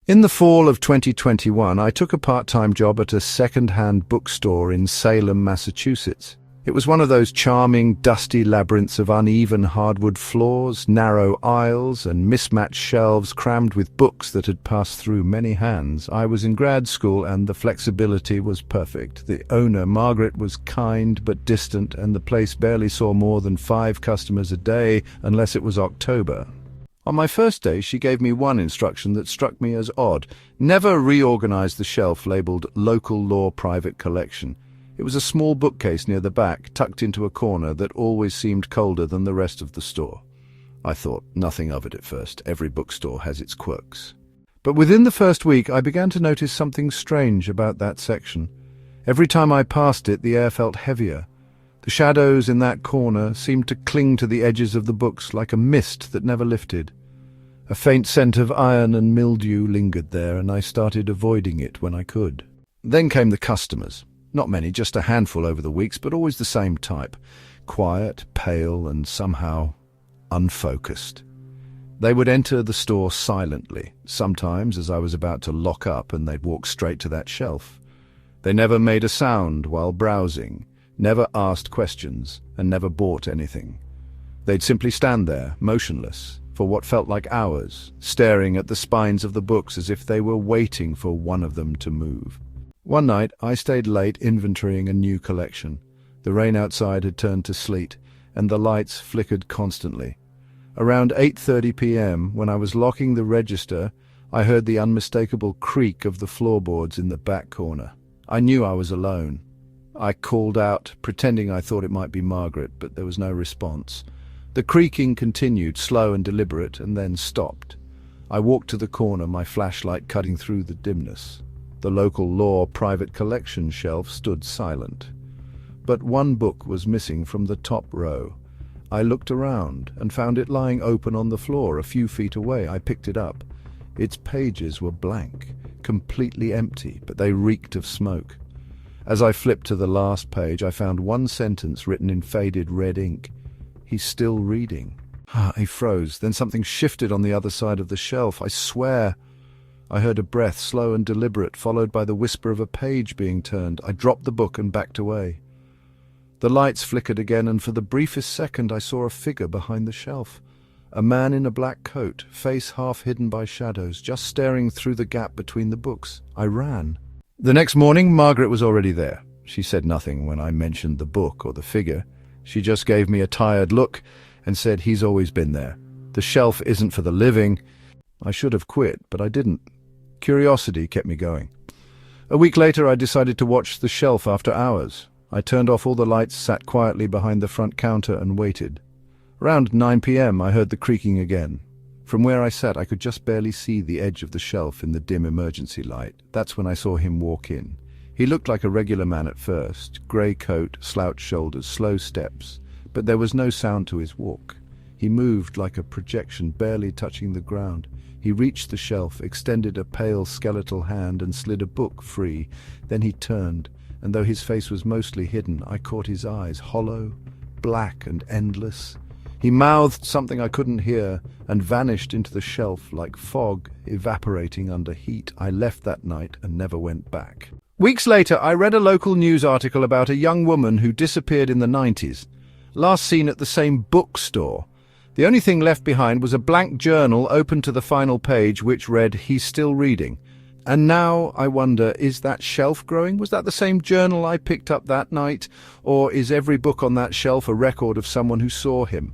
In the fall of 2021, I took a part-time job at a secondhand bookstore in Salem, Massachusetts. It was one of those charming, dusty labyrinths of uneven hardwood floors, narrow aisles, and mismatched shelves crammed with books that had passed through many hands. I was in grad school, and the flexibility was perfect. The owner, Margaret, was kind but distant, and the place barely saw more than 5 customers a day unless it was October. On my first day, she gave me one instruction that struck me as odd. Never reorganize the shelf labeled Local Law Private Collection. It was a small bookcase near the back, tucked into a corner that always seemed colder than the rest of the store. I thought nothing of it at first. Every bookstore has its quirks. But within the first week, I began to notice something strange about that section. Every time I passed it, the air felt heavier. The shadows in that corner seemed to cling to the edges of the books like a mist that never lifted. A faint scent of iron and mildew lingered there, and I started avoiding it when I could. Then came the customers. Not many, just a handful over the weeks, but always the same type. Quiet, pale, and somehow unfocused. They would enter the store silently, sometimes as I was about to lock up, and they'd walk straight to that shelf. They never made a sound while browsing, never asked questions, and never bought anything. They'd simply stand there, motionless, for what felt like hours, staring at the spines of the books as if they were waiting for one of them to move. One night, I stayed late inventorying a new collection. The rain outside had turned to sleet, and the lights flickered constantly. Around 8:30 p.m., when I was locking the register, I heard the unmistakable creak of the floorboards in the back corner. I knew I was alone. I called out, pretending I thought it might be Margaret, but there was no response. The creaking continued, slow and deliberate, and then stopped. I walked to the corner, my flashlight cutting through the dimness. The Local Law Private Collection shelf stood silent. But one book was missing from the top row. I looked around and found it lying open on the floor a few feet away. I picked it up. Its pages were blank, completely empty, but they reeked of smoke. As I flipped to the last page, I found one sentence written in faded red ink. "He's still reading." He froze. Then something shifted on the other side of the shelf. I swear I heard a breath, slow and deliberate, followed by the whisper of a page being turned. I dropped the book and backed away. The lights flickered again, and for the briefest second I saw a figure behind the shelf. A man in a black coat, face half hidden by shadows, just staring through the gap between the books. I ran. The next morning, Margaret was already there. She said nothing when I mentioned the book or the figure. She just gave me a tired look and said, "He's always been there. The shelf isn't for the living." I should have quit, but I didn't. Curiosity kept me going. A week later, I decided to watch the shelf after hours. I turned off all the lights, sat quietly behind the front counter, and waited. Around 9 p.m., I heard the creaking again. From where I sat, I could just barely see the edge of the shelf in the dim emergency light. That's when I saw him walk in. He looked like a regular man at first, grey coat, slouched shoulders, slow steps, but there was no sound to his walk. He moved like a projection, barely touching the ground. He reached the shelf, extended a pale skeletal hand, and slid a book free. Then he turned, and though his face was mostly hidden, I caught his eyes, hollow, black and endless. He mouthed something I couldn't hear and vanished into the shelf like fog evaporating under heat. I left that night and never went back. Weeks later, I read a local news article about a young woman who disappeared in the 90s, last seen at the same bookstore. The only thing left behind was a blank journal open to the final page, which read, "He's still reading." And now I wonder, is that shelf growing? Was that the same journal I picked up that night? Or is every book on that shelf a record of someone who saw him?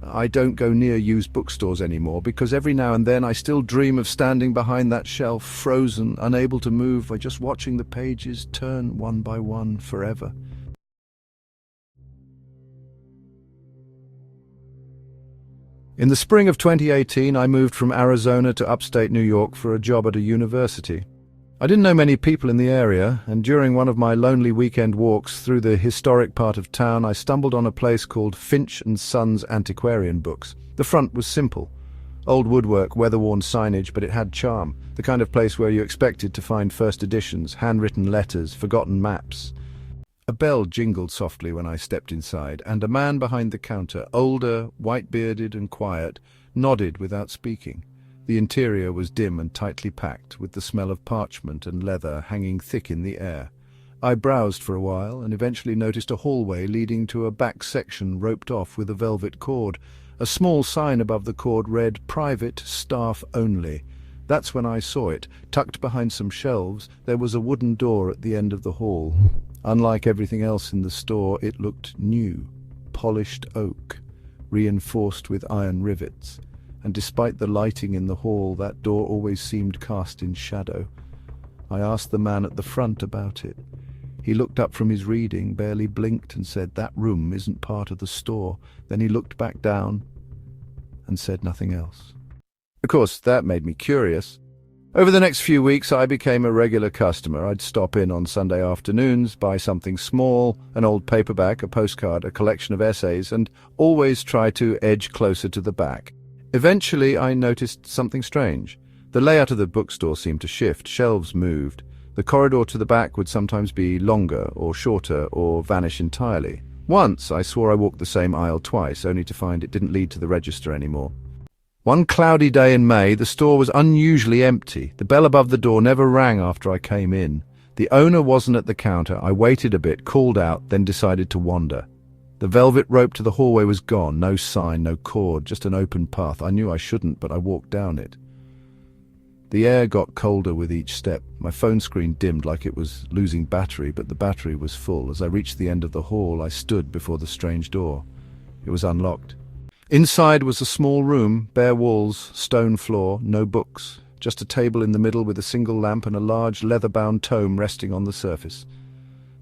I don't go near used bookstores anymore because every now and then I still dream of standing behind that shelf, frozen, unable to move, by just watching the pages turn one by one forever. In the spring of 2018, I moved from Arizona to upstate New York for a job at a university. I didn't know many people in the area, and during one of my lonely weekend walks through the historic part of town, I stumbled on a place called Finch & Sons Antiquarian Books. The front was simple. Old woodwork, weather-worn signage, but it had charm. The kind of place where you expected to find first editions, handwritten letters, forgotten maps. A bell jingled softly when I stepped inside, and a man behind the counter, older, white-bearded and quiet, nodded without speaking. The interior was dim and tightly packed, with the smell of parchment and leather hanging thick in the air. I browsed for a while and eventually noticed a hallway leading to a back section roped off with a velvet cord. A small sign above the cord read, "Private, Staff Only." That's when I saw it. Tucked behind some shelves, there was a wooden door at the end of the hall. Unlike everything else in the store, it looked new. Polished oak, reinforced with iron rivets. And despite the lighting in the hall, that door always seemed cast in shadow. I asked the man at the front about it. He looked up from his reading, barely blinked, and said, "That room isn't part of the store." Then he looked back down and said nothing else. Of course, that made me curious. Over the next few weeks, I became a regular customer. I'd stop in on Sunday afternoons, buy something small, an old paperback, a postcard, a collection of essays, and always try to edge closer to the back. Eventually, I noticed something strange. The layout of the bookstore seemed to shift. Shelves moved. The corridor to the back would sometimes be longer or shorter or vanish entirely. Once, I swore I walked the same aisle twice, only to find it didn't lead to the register anymore. One cloudy day in May, the store was unusually empty. The bell above the door never rang after I came in. The owner wasn't at the counter. I waited a bit, called out, then decided to wander. The velvet rope to the hallway was gone. No sign, no cord, just an open path. I knew I shouldn't, but I walked down it. The air got colder with each step. My phone screen dimmed like it was losing battery, but the battery was full. As I reached the end of the hall, I stood before the strange door. It was unlocked. Inside was a small room, bare walls, stone floor, no books, just a table in the middle with a single lamp and a large leather-bound tome resting on the surface.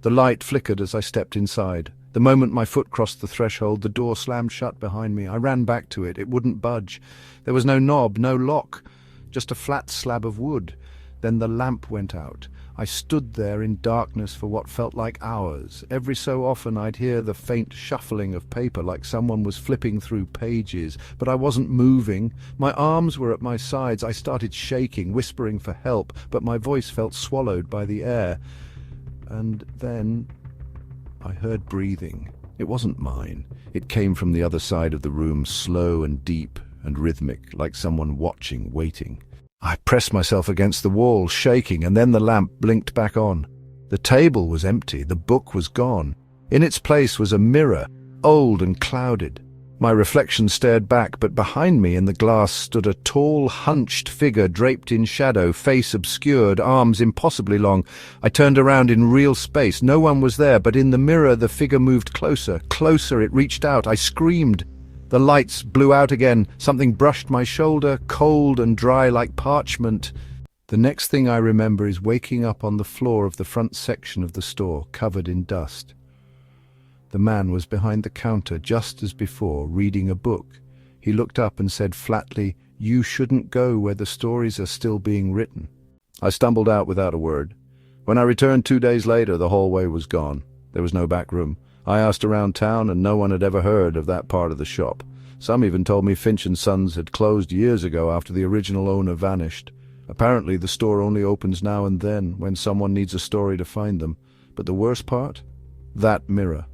The light flickered as I stepped inside. The moment my foot crossed the threshold, the door slammed shut behind me. I ran back to it. It wouldn't budge. There was no knob, no lock, just a flat slab of wood. Then the lamp went out. I stood there in darkness for what felt like hours. Every so often I'd hear the faint shuffling of paper, like someone was flipping through pages, but I wasn't moving. My arms were at my sides. I started shaking, whispering for help, but my voice felt swallowed by the air. And then I heard breathing. It wasn't mine. It came from the other side of the room, slow and deep and rhythmic, like someone watching, waiting. I pressed myself against the wall, shaking, and then the lamp blinked back on. The table was empty. The book was gone. In its place was a mirror, old and clouded. My reflection stared back, but behind me in the glass stood a tall, hunched figure draped in shadow, face obscured, arms impossibly long. I turned around in real space. No one was there, but in the mirror the figure moved closer. Closer, it reached out. I screamed. The lights blew out again. Something brushed my shoulder, cold and dry like parchment. The next thing I remember is waking up on the floor of the front section of the store, covered in dust. The man was behind the counter, just as before, reading a book. He looked up and said flatly, "You shouldn't go where the stories are still being written." I stumbled out without a word. When I returned 2 days later, the hallway was gone. There was no back room. I asked around town, and no one had ever heard of that part of the shop. Some even told me Finch and Sons had closed years ago after the original owner vanished. Apparently the store only opens now and then, when someone needs a story to find them. But the worst part? That mirror.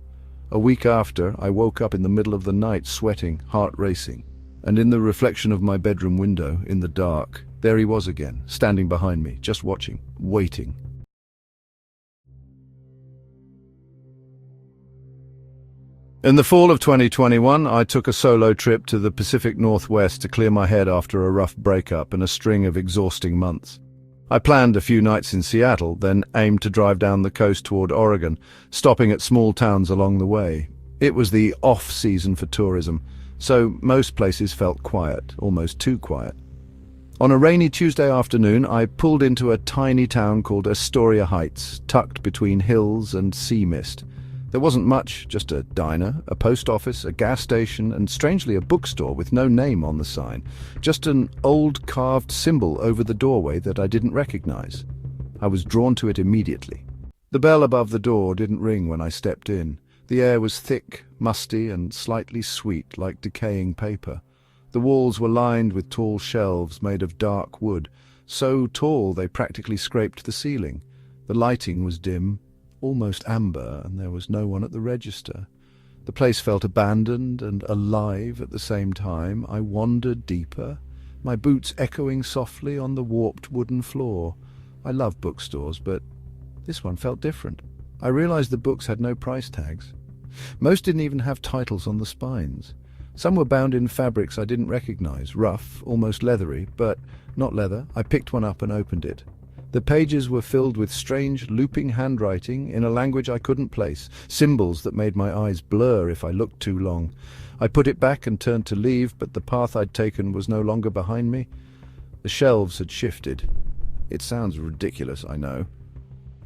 A week after, I woke up in the middle of the night, sweating, heart racing. And in the reflection of my bedroom window, in the dark, there he was again, standing behind me, just watching, waiting. In the fall of 2021, I took a solo trip to the Pacific Northwest to clear my head after a rough breakup and a string of exhausting months. I planned a few nights in Seattle, then aimed to drive down the coast toward Oregon, stopping at small towns along the way. It was the off-season for tourism, so most places felt quiet, almost too quiet. On a rainy Tuesday afternoon, I pulled into a tiny town called Astoria Heights, tucked between hills and sea mist. There wasn't much, just a diner, a post office, a gas station, and strangely a bookstore with no name on the sign. Just an old carved symbol over the doorway that I didn't recognize. I was drawn to it immediately. The bell above the door didn't ring when I stepped in. The air was thick, musty, and slightly sweet, like decaying paper. The walls were lined with tall shelves made of dark wood, so tall they practically scraped the ceiling. The lighting was dim, almost amber, and there was no one at the register. The place felt abandoned and alive at the same time. I wandered deeper. my boots echoing softly on the warped wooden floor. I love bookstores, but this one felt different. I realized the books had no price tags. Most didn't even have titles on the spines. Some were bound in fabrics I didn't recognize, rough, almost leathery, but not leather. I picked one up and opened it. The pages were filled with strange, looping handwriting in a language I couldn't place, symbols that made my eyes blur if I looked too long. I put it back and turned to leave, but the path I'd taken was no longer behind me. The shelves had shifted. It sounds ridiculous, I know.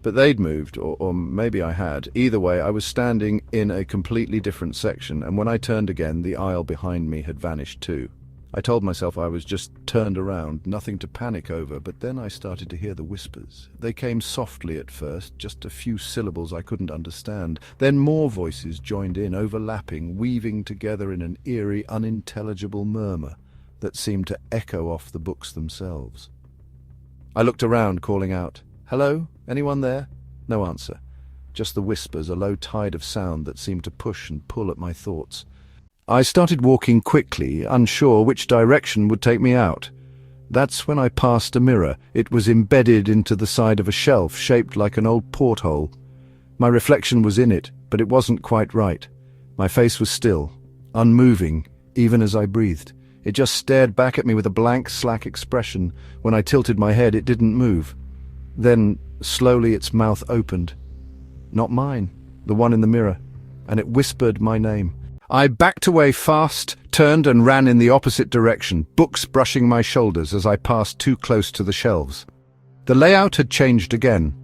But they'd moved, or maybe I had. Either way, I was standing in a completely different section, and when I turned again, the aisle behind me had vanished too. I told myself I was just turned around, nothing to panic over, but then I started to hear the whispers. They came softly at first, just a few syllables I couldn't understand. Then more voices joined in, overlapping, weaving together in an eerie, unintelligible murmur that seemed to echo off the books themselves. I looked around, calling out, "Hello? Anyone there?" No answer. Just the whispers, a low tide of sound that seemed to push and pull at my thoughts. I started walking quickly, unsure which direction would take me out. That's when I passed a mirror. It was embedded into the side of a shelf, shaped like an old porthole. My reflection was in it, but it wasn't quite right. My face was still, unmoving, even as I breathed. It just stared back at me with a blank, slack expression. When I tilted my head, it didn't move. Then, slowly, its mouth opened. Not mine, the one in the mirror, and it whispered my name. I backed away fast, turned and ran in the opposite direction, books brushing my shoulders as I passed too close to the shelves. The layout had changed again.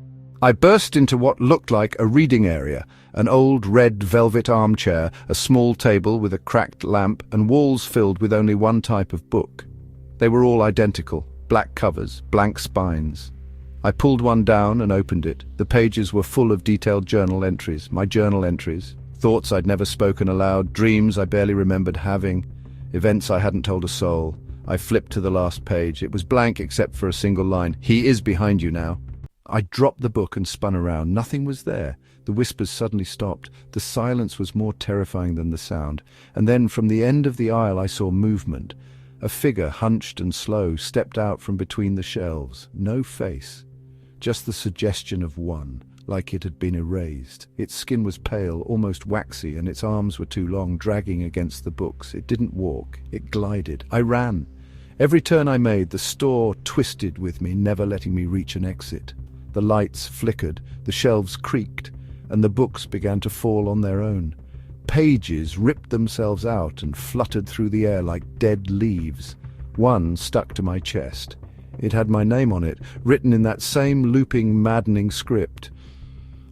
I burst into what looked like a reading area, an old red velvet armchair, a small table with a cracked lamp, and walls filled with only one type of book. They were all identical, black covers, blank spines. I pulled one down and opened it. The pages were full of detailed journal entries, my journal entries. Thoughts I'd never spoken aloud, dreams I barely remembered having, events I hadn't told a soul. I flipped to the last page. It was blank except for a single line. "He is behind you now." I dropped the book and spun around. Nothing was there. The whispers suddenly stopped. The silence was more terrifying than the sound. And then from the end of the aisle I saw movement. A figure, hunched and slow, stepped out from between the shelves. No face. Just the suggestion of one. Like it had been erased. Its skin was pale, almost waxy, and its arms were too long, dragging against the books. It didn't walk. It glided. I ran. Every turn I made, the store twisted with me, never letting me reach an exit. The lights flickered, the shelves creaked, and the books began to fall on their own. Pages ripped themselves out and fluttered through the air like dead leaves. One stuck to my chest. It had my name on it, written in that same looping, maddening script.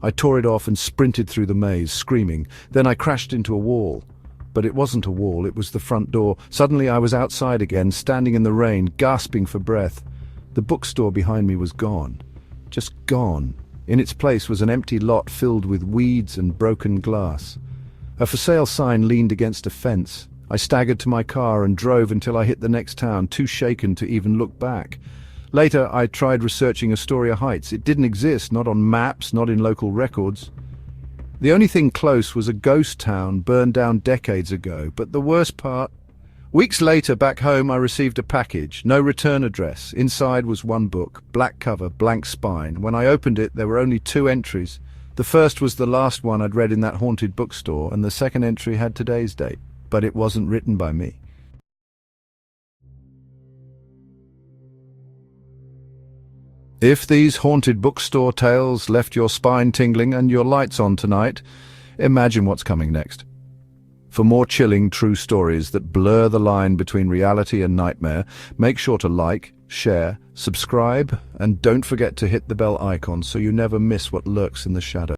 I tore it off and sprinted through the maze, screaming. Then I crashed into a wall. But it wasn't a wall, it was the front door. Suddenly I was outside again, standing in the rain, gasping for breath. The bookstore behind me was gone. Just gone. In its place was an empty lot filled with weeds and broken glass. A for sale sign leaned against a fence. I staggered to my car and drove until I hit the next town, too shaken to even look back. Later, I tried researching Astoria Heights. It didn't exist, not on maps, not in local records. The only thing close was a ghost town burned down decades ago, but the worst part... Weeks later, back home, I received a package, no return address. Inside was one book, black cover, blank spine. When I opened it, there were only 2 entries. The first was the last one I'd read in that haunted bookstore, and the second entry had today's date, but it wasn't written by me. If these haunted bookstore tales left your spine tingling and your lights on tonight, imagine what's coming next. For more chilling true stories that blur the line between reality and nightmare, make sure to like, share, subscribe, and don't forget to hit the bell icon so you never miss what lurks in the shadows.